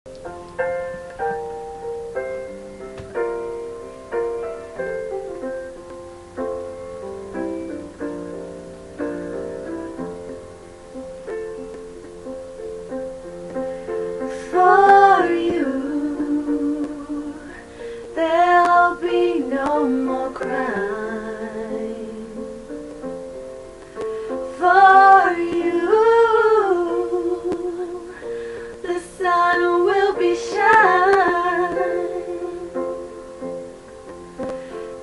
For you, there'll be no more crying. For you, the sun will be shining.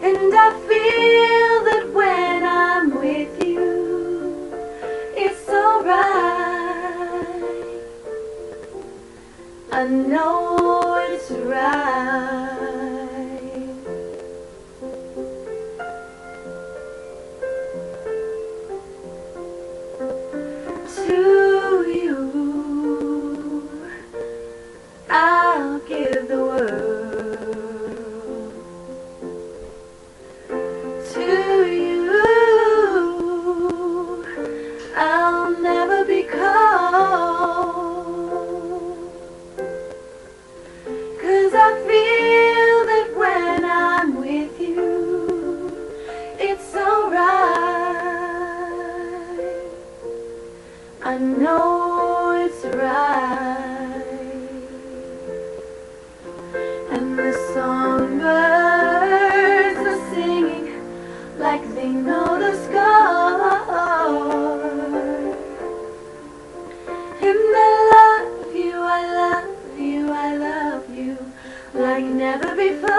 And I feel that when I'm with you, it's alright. I know it's right. To you, I'll give the world. To you, I'll never be cold. I feel that when I'm with you, it's alright. I know it's right. And the songbirds are singing like they know the score. And I love you, I love you, I love you like never before.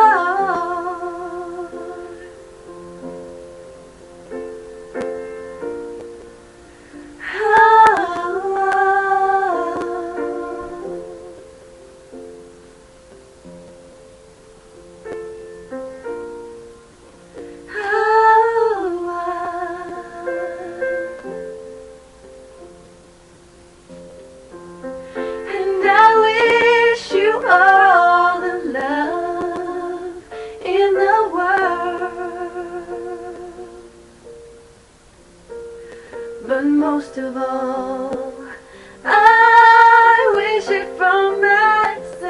And I wish you all the love in the world, but most of all, I wish it for myself.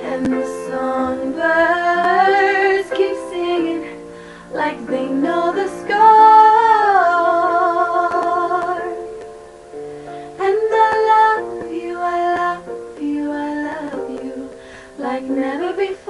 And the songbirds keep singing like they know the score. And I love you, I love you, I love you like never before.